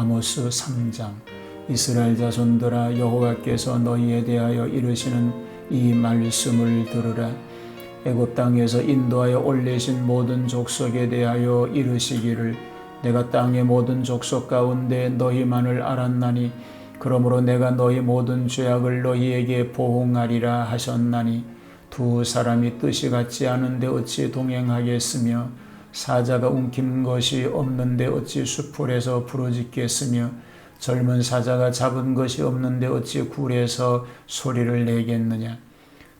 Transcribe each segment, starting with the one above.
아모스 3장. 이스라엘 자손들아, 여호와께서 너희에 대하여 이르시는 이 말씀을 들으라. 애굽 땅에서 인도하여 올리신 모든 족속에 대하여 이르시기를, 내가 땅의 모든 족속 가운데 너희만을 알았나니 그러므로 내가 너희 모든 죄악을 너희에게 보응하리라 하셨나니, 두 사람이 뜻이 같지 않은데 어찌 동행하겠으며 사자가 움킨 것이 없는데 어찌 수풀에서 부르짖겠으며 젊은 사자가 잡은 것이 없는데 어찌 굴에서 소리를 내겠느냐.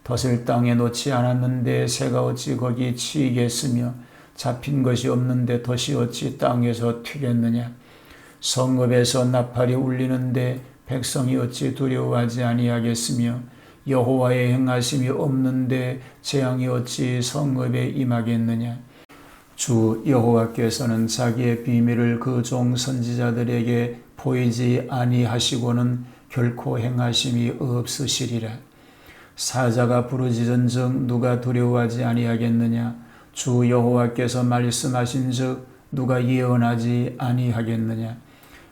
덫을 땅에 놓지 않았는데 새가 어찌 거기 치이겠으며 잡힌 것이 없는데 덫이 어찌 땅에서 튀겠느냐. 성읍에서 나팔이 울리는데 백성이 어찌 두려워하지 아니하겠으며 여호와의 행하심이 없는데 재앙이 어찌 성읍에 임하겠느냐. 주 여호와께서는 자기의 비밀을 그 종 선지자들에게 보이지 아니하시고는 결코 행하심이 없으시리라. 사자가 부르짖은즉 누가 두려워하지 아니하겠느냐. 주 여호와께서 말씀하신즉 누가 예언하지 아니하겠느냐.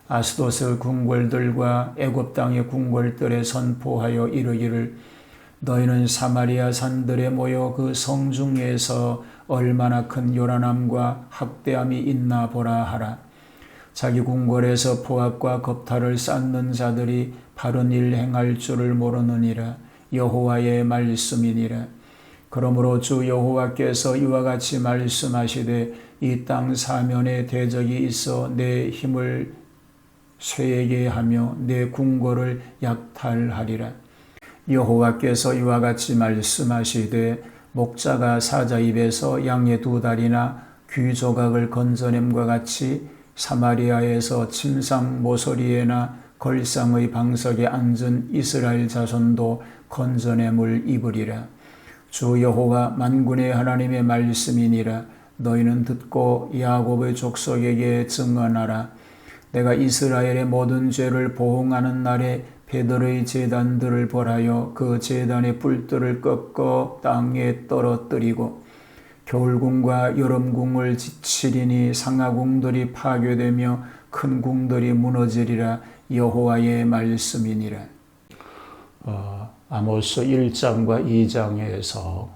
아스돗의 궁궐들과 애굽 땅의 궁궐들에 선포하여 이르기를, 너희는 사마리아 산들에 모여 그 성중에서 얼마나 큰 요란함과 학대함이 있나 보라 하라. 자기 궁궐에서 포악과 겁탈을 쌓는 자들이 바른 일 행할 줄을 모르느니라. 여호와의 말씀이니라. 그러므로 주 여호와께서 이와 같이 말씀하시되, 이 땅 사면에 대적이 있어 내 힘을 쇠하게 하며 내 궁궐을 약탈하리라. 여호와께서 이와 같이 말씀하시되, 목자가 사자 입에서 양의 두 다리나 귀 조각을 건져냄과 같이 사마리아에서 침상 모서리에나 걸상의 방석에 앉은 이스라엘 자손도 건져냄을 입으리라. 주 여호와 만군의 하나님의 말씀이니라. 너희는 듣고 야곱의 족속에게 증언하라. 내가 이스라엘의 모든 죄를 보응하는 날에 베들의 제단들을 벌하여 그 제단의 뿔들을 꺾어 땅에 떨어뜨리고 겨울궁과 여름궁을 지치리니 상하궁들이 파괴되며 큰 궁들이 무너지리라. 여호와의 말씀이니라. 아모스 1장과 2장에서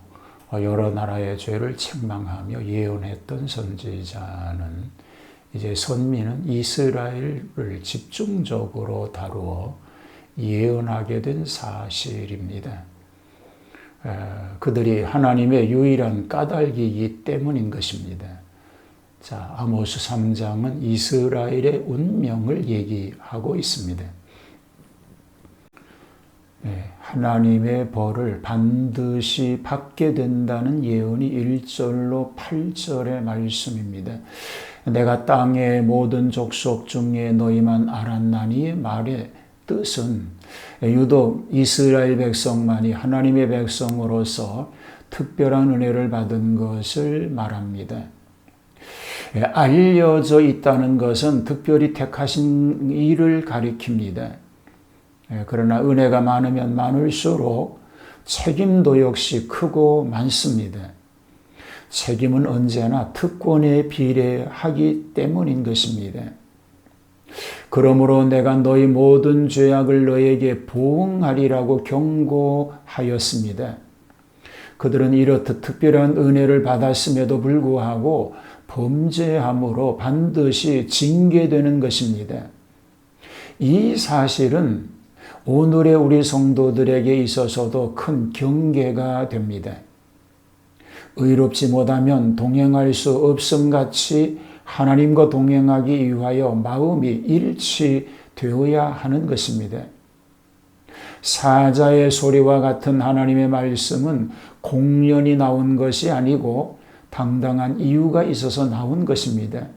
여러 나라의 죄를 책망하며 예언했던 선지자는 이제 선민은 이스라엘을 집중적으로 다루어 예언하게 된 사실입니다. 그들이 하나님의 유일한 까닭이기 때문인 것입니다. 자, 아모스 3장은 이스라엘의 운명을 얘기하고 있습니다. 하나님의 벌을 반드시 받게 된다는 예언이 1절로 8절의 말씀입니다. 내가 땅의 모든 족속 중에 너희만 알았나니의 말의 뜻은 유독 이스라엘 백성만이 하나님의 백성으로서 특별한 은혜를 받은 것을 말합니다. 알려져 있다는 것은 특별히 택하신 일을 가리킵니다. 그러나 은혜가 많으면 많을수록 책임도 역시 크고 많습니다. 책임은 언제나 특권에 비례하기 때문인 것입니다. 그러므로 내가 너희 모든 죄악을 너에게 보응하리라고 경고하였습니다. 그들은 이렇듯 특별한 은혜를 받았음에도 불구하고 범죄함으로 반드시 징계되는 것입니다. 이 사실은 오늘의 우리 성도들에게 있어서도 큰 경계가 됩니다. 의롭지 못하면 동행할 수 없음같이 하나님과 동행하기 위하여 마음이 일치되어야 하는 것입니다. 사자의 소리와 같은 하나님의 말씀은 공연히 나온 것이 아니고 당당한 이유가 있어서 나온 것입니다.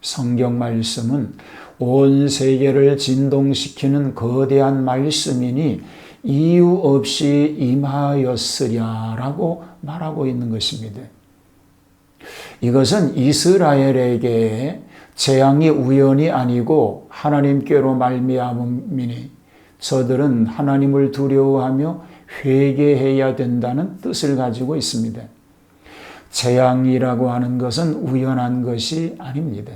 성경 말씀은 온 세계를 진동시키는 거대한 말씀이니 이유 없이 임하였으랴라고 말하고 있는 것입니다. 이것은 이스라엘에게 재앙이 우연이 아니고 하나님께로 말미암음이니 저들은 하나님을 두려워하며 회개해야 된다는 뜻을 가지고 있습니다. 재앙이라고 하는 것은 우연한 것이 아닙니다.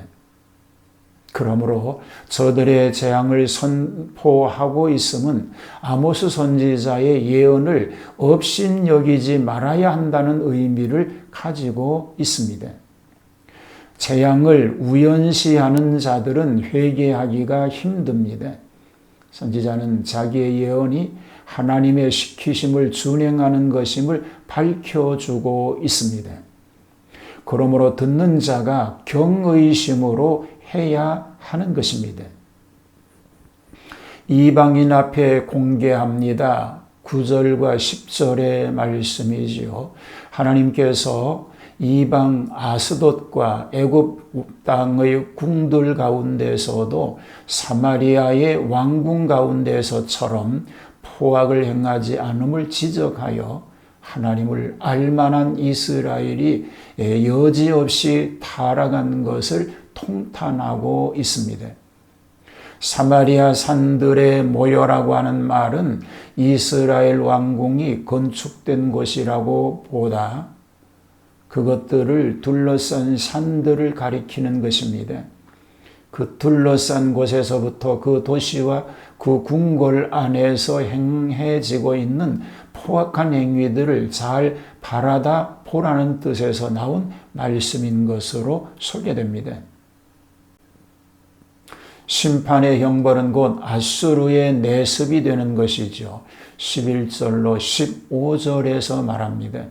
그러므로 저들의 재앙을 선포하고 있음은 아모스 선지자의 예언을 업신여기지 말아야 한다는 의미를 가지고 있습니다. 재앙을 우연시하는 자들은 회개하기가 힘듭니다. 선지자는 자기의 예언이 하나님의 시키심을 준행하는 것임을 밝혀주고 있습니다. 그러므로 듣는 자가 경의심으로 해야 하는 것입니다. 이방인 앞에 공개합니다. 9절과 10절의 말씀이지요. 하나님께서 이방 아스돗과 애굽 땅의 궁들 가운데서도 사마리아의 왕궁 가운데서처럼 포악을 행하지 않음을 지적하여 하나님을 알만한 이스라엘이 여지없이 타락한 것을 통탄하고 있습니다. 사마리아 산들의 모여라고 하는 말은 이스라엘 왕궁이 건축된 곳이라고 보다 그것들을 둘러싼 산들을 가리키는 것입니다. 그 둘러싼 곳에서부터 그 도시와 그 궁궐 안에서 행해지고 있는 포악한 행위들을 잘 바라다 보라는 뜻에서 나온 말씀인 것으로 소개됩니다. 심판의 형벌은 곧 아수르의 내습이 되는 것이죠. 11절로 15절에서 말합니다.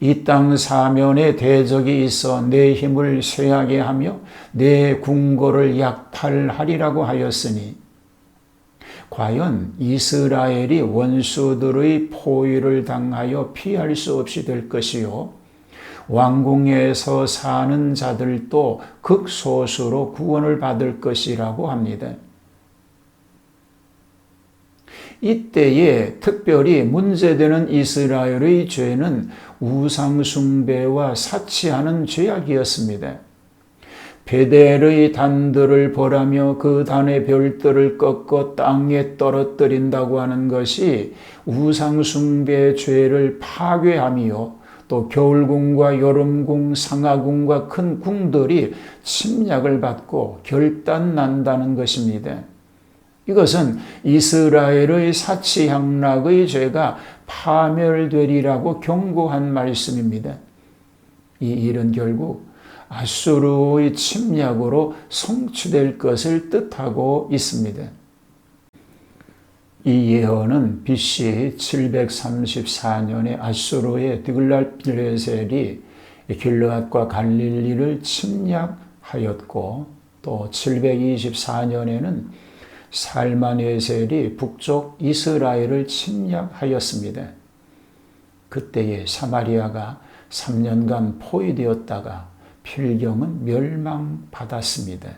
이 땅 사면에 대적이 있어 내 힘을 쇠하게 하며 내 궁궐을 약탈하리라고 하였으니 과연 이스라엘이 원수들의 포위를 당하여 피할 수 없이 될 것이요 왕궁에서 사는 자들도 극소수로 구원을 받을 것이라고 합니다. 이때에 특별히 문제되는 이스라엘의 죄는 우상숭배와 사치하는 죄악이었습니다. 베델의 단들을 벌하며 그 단의 별들을 꺾어 땅에 떨어뜨린다고 하는 것이 우상숭배의 죄를 파괴하며 또 겨울궁과 여름궁, 상하궁과 큰 궁들이 침략을 받고 결단난다는 것입니다. 이것은 이스라엘의 사치향락의 죄가 파멸되리라고 경고한 말씀입니다. 이 일은 결국 아수르의 침략으로 성취될 것을 뜻하고 있습니다. 이 예언은 BC 734년에 아수르의 드글랏필레셀이 길르앗과 갈릴리를 침략하였고 또 724년에는 살마네셀이 북쪽 이스라엘을 침략하였습니다. 그때에 사마리아가 3년간 포위되었다가 필경은 멸망받았습니다.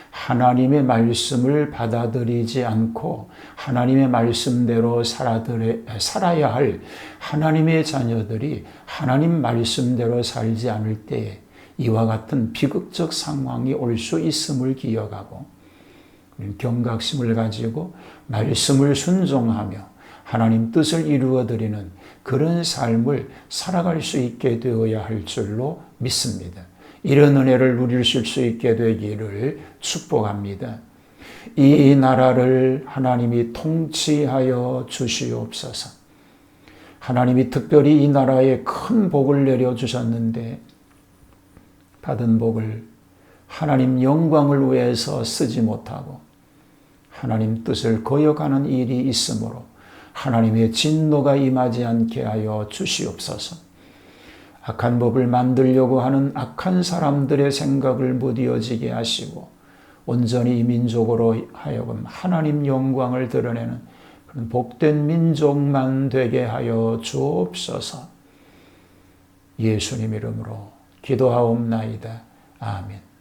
하나님의 말씀을 받아들이지 않고 하나님의 말씀대로 살아야 할 하나님의 자녀들이 하나님 말씀대로 살지 않을 때에 이와 같은 비극적 상황이 올 수 있음을 기억하고 경각심을 가지고 말씀을 순종하며 하나님 뜻을 이루어드리는 그런 삶을 살아갈 수 있게 되어야 할 줄로 믿습니다. 이런 은혜를 누리실 수 있게 되기를 축복합니다. 이 나라를 하나님이 통치하여 주시옵소서. 하나님이 특별히 이 나라에 큰 복을 내려주셨는데 받은 복을 하나님 영광을 위해서 쓰지 못하고 하나님 뜻을 거역하는 일이 있으므로 하나님의 진노가 임하지 않게 하여 주시옵소서. 악한 법을 만들려고 하는 악한 사람들의 생각을 무디어지게 하시고 온전히 이 민족으로 하여금 하나님 영광을 드러내는 그런 복된 민족만 되게 하여 주옵소서. 예수님 이름으로 기도하옵나이다. 아멘.